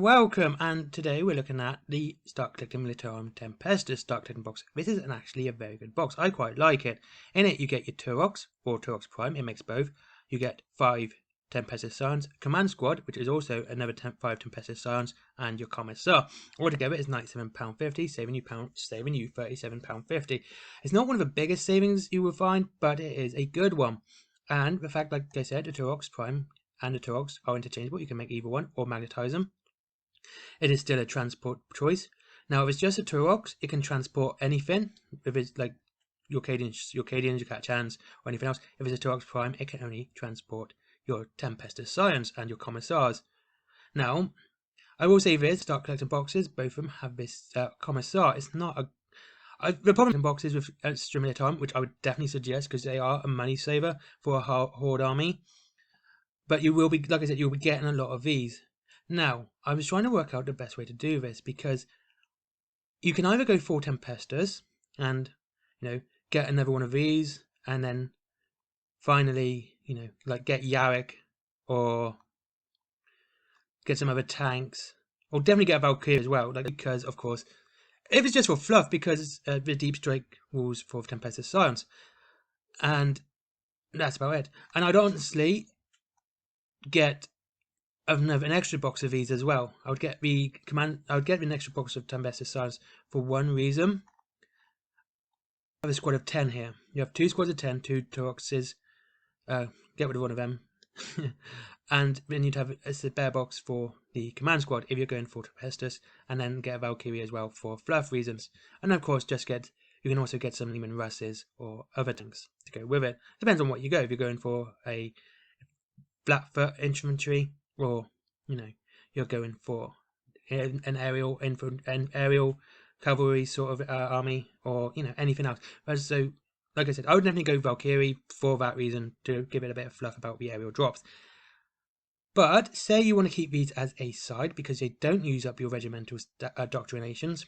welcome, and today we're looking at the Start Collecting Militarum Tempestus Start Collecting box. This is actually a very good box. I quite like it. In it you get your Turox or Turox Prime, it makes both. You get 5 Tempestus Scions, Command Squad, which is also another 5 Tempestus Scions, and your Commissar. Altogether is £97.50, saving you £37.50. It's not one of the biggest savings you will find, but it is a good one. And the fact, like I said, the Turox Prime and the Turox are interchangeable. You can make either one or magnetize them. It is still a transport choice. Now, if it's just a Turox, it can transport anything. If it's like your Cadians, your Catchans, or anything else. If it's a Turox Prime, it can only transport your Tempestus Scions and your Commissars. Now, I will say this: Start Collecting boxes, both of them have this Commissar. It's not a the problem in boxes with ASTRA Militarum, which I would definitely suggest because they are a money saver for a Horde army. But you will be, like I said, you'll be getting a lot of these. Now, I was trying to work out the best way to do this because you can either go full Tempestus and, get another one of these and then finally, like get Yarick or get some other tanks or definitely get a Valkyrie as well, because, of course, if it's just for fluff, because the Deep Strike rules for Tempestus Scions, and that's about it. And I'd honestly get an extra box of these as well. I would get an extra box of Tempestus Scions for one reason. I have a squad of 10 here. You have 2 squads of 10, 2 Turoxes. Get rid of one of them. And then you'd have a spare box for the command squad if you're going for Tempestus, and then get a Valkyrie as well for fluff reasons. And of course, you can also get some Lehman Russes or other tanks to go with it. Depends on what you go. If you're going for a Flatfoot infantry, or you're going for an aerial cavalry sort of army, or anything else. So, like I said, I would definitely go Valkyrie for that reason, to give it a bit of fluff about the aerial drops. But say you want to keep these as a side because they don't use up your regimental doctrinations,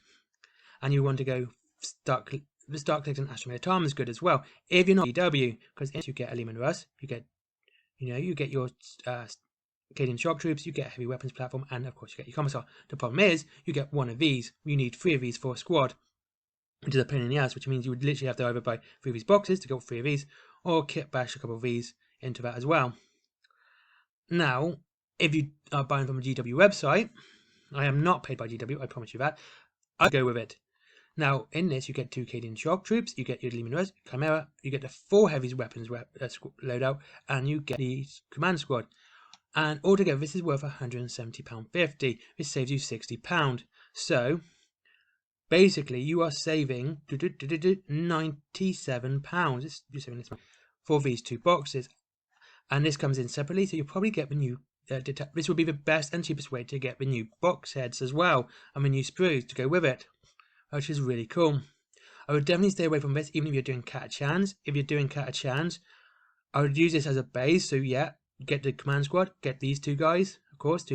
and you want to go start collecting ASTRA Militarum is good as well. If you're not DW, because you get a Lehman Russ, you get your Cadian shock troops, you get a heavy weapons platform, and of course you get your Commissar. The problem is you get one of these. You need 3 of these for a squad, which is a pain in the ass, which means you would literally have to either buy 3 of these boxes to go 3 of these, or kit bash a couple of these into that as well. Now, if you are buying from a GW website, I am not paid by GW, I promise you that, I'll go with it. Now, in this, you get 2 Cadian shock troops, you get your Lehman Russ, Chimera, you get the 4 heavy weapons loadout, and you get the command squad. And altogether, this is worth £170.50. This saves you £60. So, basically, you are saving £97. You're saving this for these 2 boxes. And this comes in separately, so you'll probably get the new... this will be the best and cheapest way to get the new box heads as well, and the new sprues to go with it, which is really cool. I would definitely stay away from this, even if you're doing Catachans. If you're doing Catachans, I would use this as a base, so yeah, get the command squad, get these 2 guys, of course,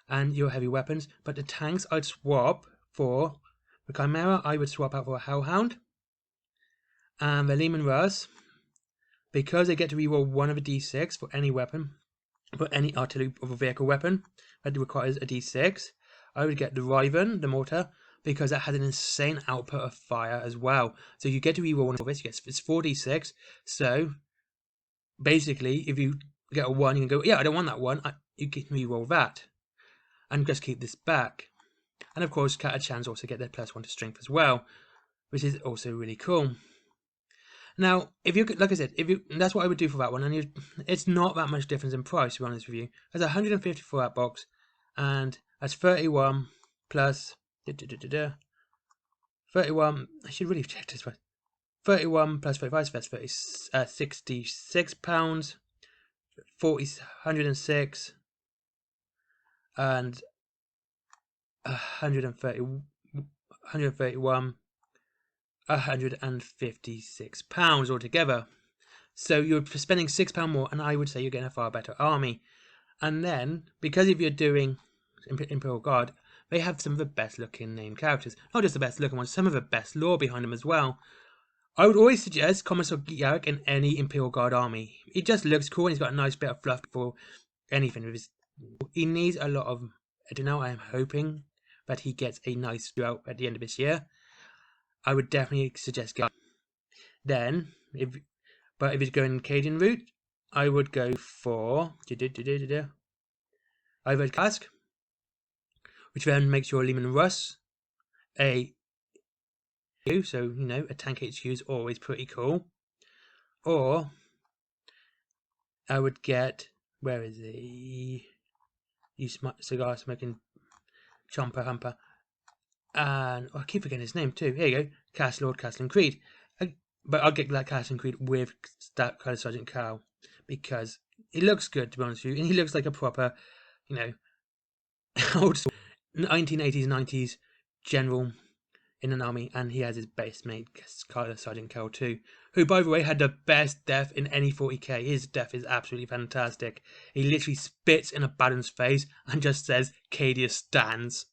and your heavy weapons. But the tanks I'd swap for the Chimera, I would swap out for a Hellhound. And the Lehman Russ, because they get to reroll 1 of a D6 for any weapon, for any artillery or vehicle weapon that requires a D6, I would get the Riven, the mortar, because that has an insane output of fire as well. So you get to reroll 1 of this, it's 4d6, so basically, if you get a 1, you can go, yeah, I don't want that 1, you can reroll that, and just keep this back. And of course, Catachans also get their +1 to strength as well, which is also really cool. Now, if you, like I said, that's what I would do for that one, and it's not that much difference in price, to be honest with you. There's 150 for that box, and that's 31 plus 31. I should really have checked this one. 31 plus 35, so that's £66, 106, and 131. £156 altogether. So you're spending £6 more, and I would say you're getting a far better army. And then, because if you're doing Imperial Guard, they have some of the best looking named characters. Not just the best looking ones, some of the best lore behind them as well. I would always suggest Commissar Yarick in any Imperial Guard army. He just looks cool, and he's got a nice bit of fluff for anything. He needs a lot of I don't know. I'm hoping that he gets a nice throughout at the end of this year. I would definitely suggest getting. Then, if it's going Cadian route, I would go for either Cask, which then makes your Lehman Russ a so a tank HQ is always pretty cool. Or I would get, where is he? You cigar smoking chomper humper. And I keep forgetting his name too. Here you go, Castle Lord Castle and Creed. But I'll get that Castle and Creed with that kind of Sergeant Carl because he looks good, to be honest with you, and he looks like a proper, old 1980s 90s general in an army, and he has his base mate Sergeant Carl too, who by the way had the best death in any 40k. His death is absolutely fantastic. He literally spits in a Baron's face and just says, "Cadia stands."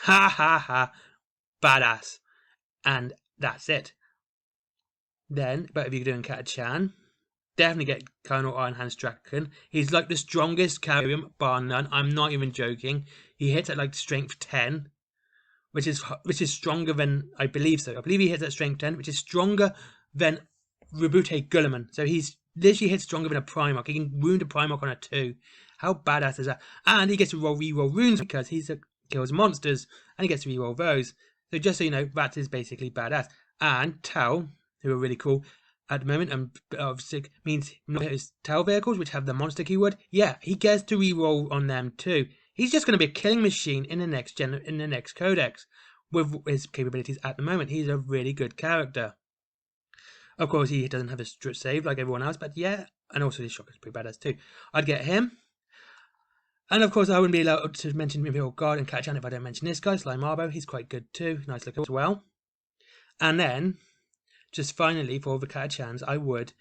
Ha ha ha. Badass. And that's it. Then, but if you're doing Catachan, definitely get Colonel Ironhand Strachan. He's like the strongest carrier, bar none. I'm not even joking. He hits at like strength 10, which is stronger than, I believe so. I believe he hits at strength 10, which is stronger than Rebute Gulliman. So he's literally hits stronger than a Primarch. He can wound a Primarch on a 2. How badass is that? And he gets to re-roll runes because he kills monsters, and he gets to re-roll those. So just so you know, that is basically badass. And Tau, who are really cool at the moment, and obviously means not his Tau vehicles, which have the monster keyword. Yeah, he gets to re-roll on them too. He's just going to be a killing machine in the next codex with his capabilities at the moment. He's a really good character. Of course, he doesn't have a strip save like everyone else, but yeah, and also his shotgun's pretty badass too. I'd get him. And of course, I wouldn't be allowed to mention Imperial Guard and Catachan if I don't mention this guy, Slime Marbo. He's quite good too, nice looking as well. And then, just finally for the Catachans, I would,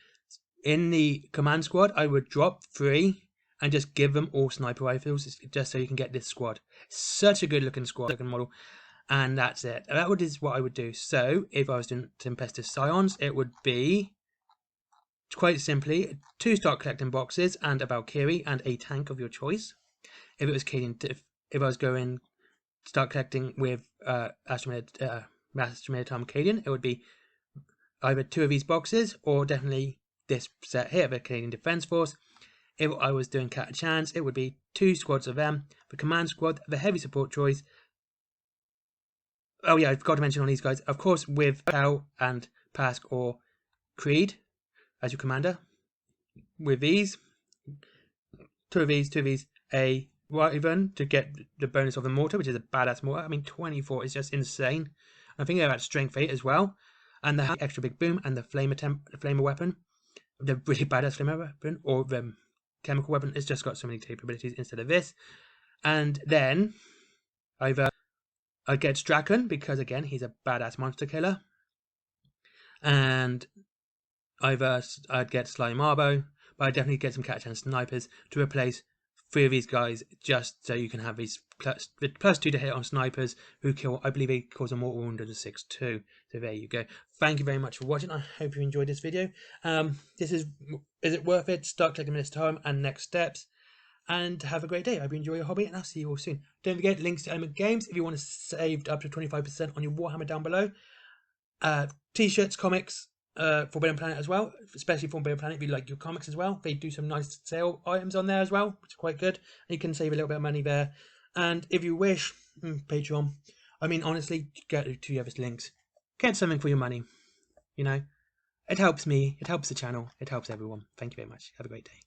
in the command squad, I would drop 3 and just give them all sniper rifles, just so you can get this squad. Such a good looking squad, looking model. And that's it. That is what I would do. So, if I was doing Tempestus Scions, it would be, quite simply, 2 start collecting boxes and a Valkyrie and a tank of your choice. If it was if I was going start collecting with ASTRA Militarum Cadian, it would be either 2 of these boxes or definitely this set here, the Canadian Defence Force. If I was doing Catachans, it would be 2 squads of them, the command squad, the heavy support choice. Oh yeah, I forgot to mention on these guys, of course, with Tau and Pask or Creed as your commander. With these, 2 of these, a Wyvern to get the bonus of the mortar, which is a badass mortar. I mean, 24 is just insane. I think they're at strength 8 as well. And the extra big boom and the flamer weapon, the really badass flamer weapon, or the chemical weapon, it's just got so many capabilities instead of this. And then either I'd get Strachan because again he's a badass monster killer, and either I'd get Slime Marbo, but I'd definitely get some Catachan snipers to replace 3 of these guys, just so you can have these plus 2 to hit on snipers who kill, I believe, it cause a mortal wound of 6-2. So there you go. Thank you very much for watching. I hope you enjoyed this video. Is it worth it? Start collecting Militarum and next steps. And have a great day. I hope you enjoy your hobby, and I'll see you all soon. Don't forget links to Element Games if you want to save up to 25% on your Warhammer down below. T-shirts, comics, Forbidden Planet as well, especially Forbidden Planet if you like your comics as well. They do some nice sale items on there as well, which are quite good. And you can save a little bit of money there. And if you wish, Patreon, I mean, honestly, get to the other links. Get something for your money. It helps me, it helps the channel, it helps everyone. Thank you very much. Have a great day.